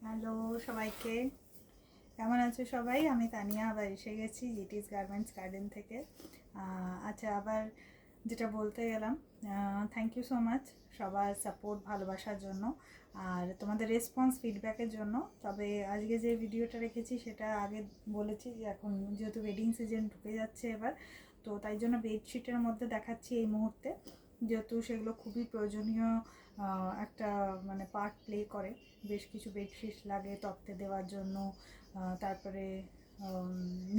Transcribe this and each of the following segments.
Hello সবাইকে, কেমন আছো সবাই? আমি তানিয়া আবার এসে গেছি জিটিস গার্মেন্টস গার্ডেন থেকে। আচ্ছা, আবার যেটা বলতে গেলাম, থ্যাংক ইউ সো মাচ সবার সাপোর্ট ভালোবাসার জন্য আর তোমাদের রেসপন্স ফিডব্যাকের জন্য। তবে আজকে যে ভিডিওটা রেখেছি সেটা আগে বলেছি যে এখন যেহেতু ওয়েডিং সিজন ঢুকে যাচ্ছে এবার, তো তাই জন্য বেডশিটের মধ্যে দেখাচ্ছি এই মুহূর্তে, যেহেতু সেগুলো খুবই প্রয়োজনীয় একটা মানে পার্ট প্লে করে। বেশ কিছু বেডশিট লাগে তক্তে দেওয়ার জন্য, তারপরে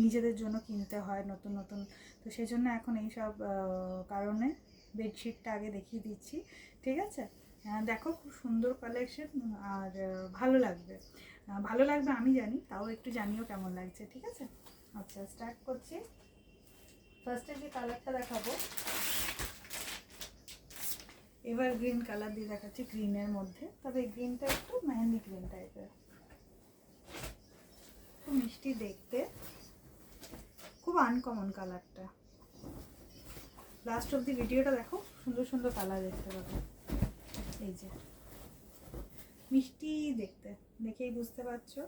নিজেদের জন্য কিনতে হয় নতুন নতুন। তো সেই জন্য এখন এইসব কারণে বেডশিটটা আগে দেখিয়ে দিচ্ছি, ঠিক আছে? দেখো, খুব সুন্দর কালেকশন আর ভালো লাগবে, ভালো লাগবে আমি জানি, তাও একটু জানিও কেমন লাগছে, ঠিক আছে? আচ্ছা, স্টার্ট করছি। ফার্স্টে যে কালারটা দেখাবো, এবার গ্রিন কালার দিয়ে দেখাচ্ছি, গ্রিনের মধ্যে, তবে গ্রিনটা একটু মেহেন্দি গ্রিন টাইপের, খুব মিষ্টি দেখতে, খুব আনকমন কালারটা। লাস্ট অব দি ভিডিওটা দেখো, সুন্দর সুন্দর কালার দেখতে পাবে। এই যে মিষ্টি দেখতে, দেখেই বুঝতে পারছো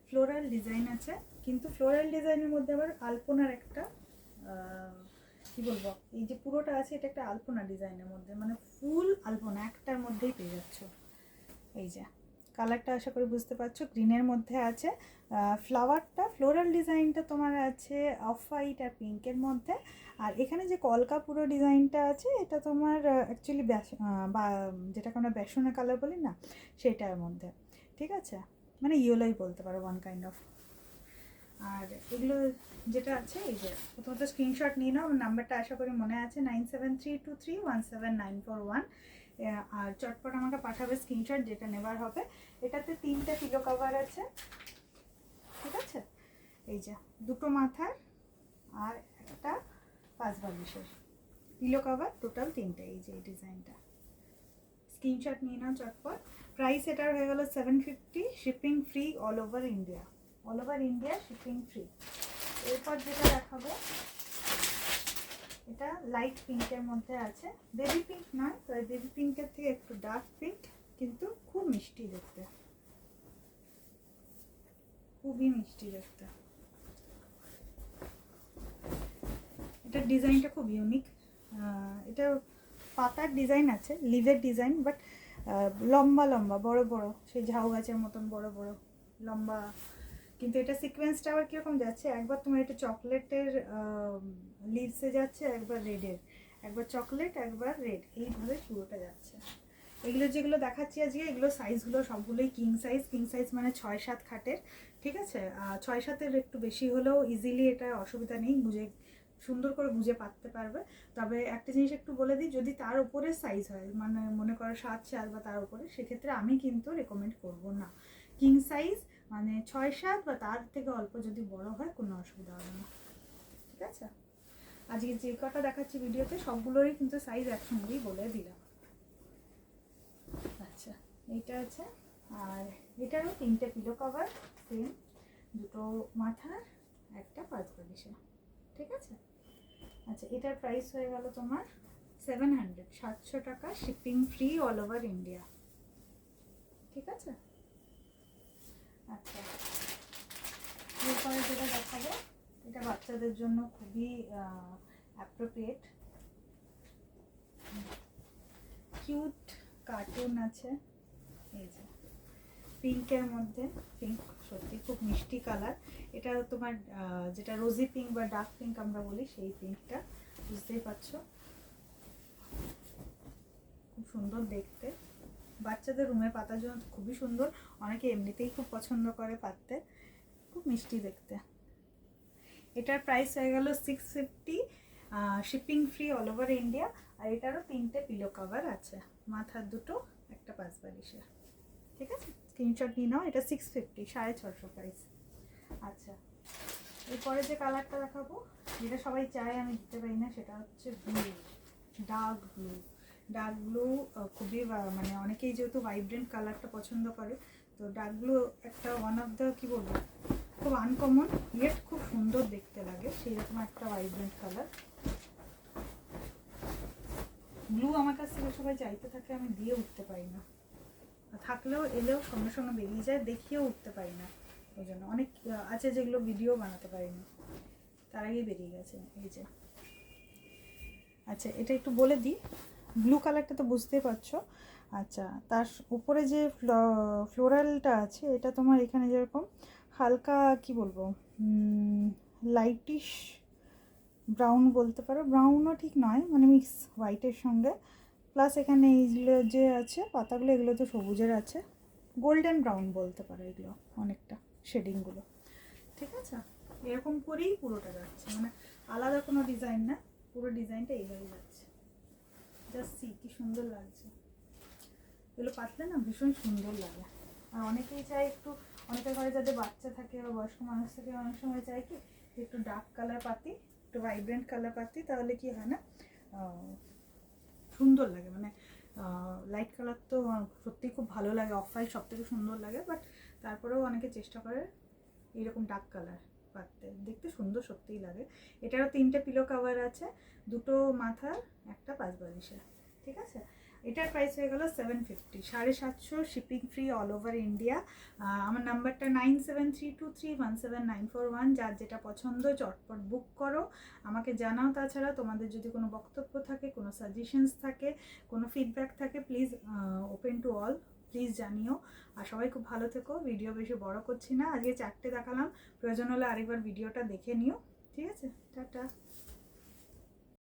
ফ্লোরাল ডিজাইন আছে, কিন্তু ফ্লোরাল ডিজাইনের মধ্যে আবার আলপনার একটা কি বলবো, এই যে পুরোটা আছে এটা একটা আলপনা ডিজাইনের মধ্যে, মানে ফুল আলপনা একটার মধ্যেই পেয়ে যাচ্ছ। এই যে কালারটা আশা করি বুঝতে পারছো, গ্রিনের মধ্যে আছে। ফ্লাওয়ারটা ফ্লোরাল ডিজাইনটা তোমার আছে অফ হোয়াইট আর পিঙ্কের মধ্যে। আর এখানে যে কলকা পুরো ডিজাইনটা আছে এটা তোমার অ্যাকচুয়ালি বা যেটাকে আমরা বেসনের কালার বলি না, সেটার মধ্যে, ঠিক আছে? মানে ইয়েলোই বলতে পারো, ওয়ান কাইন্ড অফ। আর এগুলো যেটা আছে, এই যে প্রথমত স্ক্রিনশট নিয়ে নাও, নাম্বারটা আশা করি মনে আছে, 9732317941। আর চটপট আমাকে পাঠাবে স্ক্রিনশট যেটা নেবার হবে। এটাতে 3টে পিলো কভার আছে, ঠিক আছে? এই যে দুটো মাথার আর একটা 5 বালিশের পিলো কভার, টোটাল 3টে। এই যে এই ডিজাইনটা, স্ক্রিনশট নিয়ে নাও চটপট। প্রাইস এটার হয়ে গেল 750, shipping free all over India, all over India shipping free. এরপর যেটা দেখাবো, এটা লাইট পিঙ্কের মধ্যে আছে, বেবি পিঙ্ক নয়, তো বেবি পিঙ্কের থেকে একটু ডার্ক পিঙ্ক, কিন্তু খুব মিষ্টি দেখতে, খুবই মিষ্টি দেখতে। এটার ডিজাইনটা খুব ইউনিক, এটা পাতার ডিজাইন আছে, লিভের ডিজাইন, বাট লম্বা লম্বা বড় বড়, সেই ঝাউ গাছের মতন বড় বড় লম্বা। কিন্তু এটা সিকোয়েন্সটা আবার কীরকম যাচ্ছে, একবার তোমার এটা চকলেটের লিভসে যাচ্ছে, একবার রেডের, একবার চকলেট একবার রেড, এইভাবে পুরোটা যাচ্ছে। এগুলো যেগুলো দেখাচ্ছি আজকে, এগুলো সাইজগুলো সবগুলোই কিং সাইজ। কিং সাইজ মানে 6-7 খাটের, ঠিক আছে? 6-7-এর একটু বেশি হলেও ইজিলি এটা অসুবিধা নেই, বুঝে সুন্দর করে বুঝে পাততে পারবে। তবে একটা জিনিস একটু বলে দিই, যদি তার উপরে সাইজ হয়, মানে মনে করো 7-4 বা তার উপরে, সেক্ষেত্রে আমি কিন্তু রেকমেন্ড করব না। কিং সাইজ মানে 6-7 বা তার থেকে অল্প যদি বড় হয় কোনো অসুবিধা হবে না, ঠিক আছে? আজকে যে কটা দেখাচ্ছি ভিডিওতে সবগুলোরই কিন্তু সাইজ একসঙ্গেই বলে দিলাম। আচ্ছা, এইটা আছে, আর এটারও 3টে পিলো কভার, সেম, দুটো মাথার একটা 5 বালিশের, ঠিক আছে? আচ্ছা, এটার প্রাইস হয়ে গেল তোমার 700, 700 টাকা, shipping free all over India, ঠিক আছে? আচ্ছা, এরপরে যেটা দেখাবো, এটা বাচ্চাদের জন্য খুবই অ্যাপ্রোপ্রিয়েট, কিউট কার্টুন আছে। এই যে পিঙ্কের মধ্যে, পিঙ্ক সত্যি খুব মিষ্টি কালার। এটা তোমার যেটা রোজি পিঙ্ক বা ডার্ক পিঙ্ক আমরা বলি, সেই পিঙ্কটা, বুঝতেই পারছো, খুব সুন্দর দেখতে। বাচ্চাদের রুমে পাতার জন্য খুবই সুন্দর, অনেকে এমনিতেই খুব পছন্দ করে পাততে, খুব মিষ্টি দেখতে। এটার প্রাইস হয়ে গেল 650, shipping free all over India. আর এটারও 3টে পিলো কভার আছে, মাথার দুটো, একটা 5 বালিশের, ঠিক আছে? স্ক্রিনশট নিয়ে নাও, এটা 650, 650 প্রাইস। আচ্ছা, এরপরে যে কালারটা দেখাবো, যেটা সবাই চায় আমি দিতে পারি না, সেটা হচ্ছে blue, dark blue. Dark blue খুবই মানে অনেকেই যেহেতু ভাইব্রেন্ট কালারটা পছন্দ করে, তো ডার্ক ব্লু একটা ওয়ান অফ দ্য কী বলবো, খুব আনকমন ইয়েট খুব সুন্দর দেখতে লাগে, সেই রকম একটা ভাইব্রেন্ট কালার। ব্লু আমার কাছ থেকে সবাই চাইতে থাকে, আমি দিয়ে উঠতে পারি না, থাকলেও এলেও সঙ্গে সঙ্গে বেরিয়ে যায়, দেখিয়েও উঠতে পারি না। ওই জন্য অনেক আছে যেগুলো ভিডিও বানাতে পারিনি, তার আগেই বেরিয়ে গেছে। এই যে আচ্ছা, এটা একটু বলে দিই, ব্লু কালারটা তো বুঝতেই পারছো। আচ্ছা, তার উপরে যে ফ্লোরালটা আছে, এটা তোমার এখানে যেরকম হালকা কি বলবো, লাইটিশ ব্রাউন বলতে পারো, ব্রাউনও ঠিক নয়, মানে মিক্স হোয়াইটের সঙ্গে, প্লাস এখানে এইগুলো যে আছে পাতাগুলো, এগুলো তো সবুজের আছে, গোল্ডেন ব্রাউন বলতে পারো এগুলো অনেকটা শেডিংগুলো। ঠিক আছে, এরকম করেই পুরোটা যাচ্ছে, মানে আলাদা কোনো ডিজাইন না, পুরো ডিজাইনটা এইভাবে যাচ্ছে। জাস্ট সি কি সুন্দর লাগছে, এগুলো পাতলে না ভীষণ সুন্দর লাগে। আর অনেকেই চায় একটু, অনেকের ঘরে যাদের বাচ্চা থাকে বা বয়স্ক মানুষ থাকে, অনেক সময় চায় কি একটু ডার্ক কালার পাতি, একটু ভাইব্রেন্ট কালার পাতি, তাহলে কি হয় না সুন্দর লাগে। মানে লাইট কালার তো সত্যিই খুব ভালো লাগে, অফ হোয়াইট সব থেকে সুন্দর লাগে, বাট তারপরেও অনেকে চেষ্টা করে এইরকম ডার্ক কালার পাততে, দেখতে সুন্দর সত্যিই লাগে। এটারও 3টে পিলো কাভার আছে, 2টো মাথার, একটা পাঁচ বালিশের। ঠিক আছে, এটার প্রাইস হয়ে গেল 750, 750, shipping free all over India. আমার নাম্বারটা 9732317941, যার যেটা পছন্দ চটপট বুক করো, আমাকে জানাও। তাছাড়া তোমাদের যদি কোনো বক্তব্য থাকে, কোনো সাজেশনস থাকে, কোনো ফিডব্যাক থাকে, please open to all, please জানিও। আর সবাই খুব ভালো থেকো। ভিডিও বেশি বড় করছি না, আজকে 4টে দেখালাম, প্রয়োজন হলে আরেকবার ভিডিওটা দেখে নিও। ঠিক আছে, টাটা।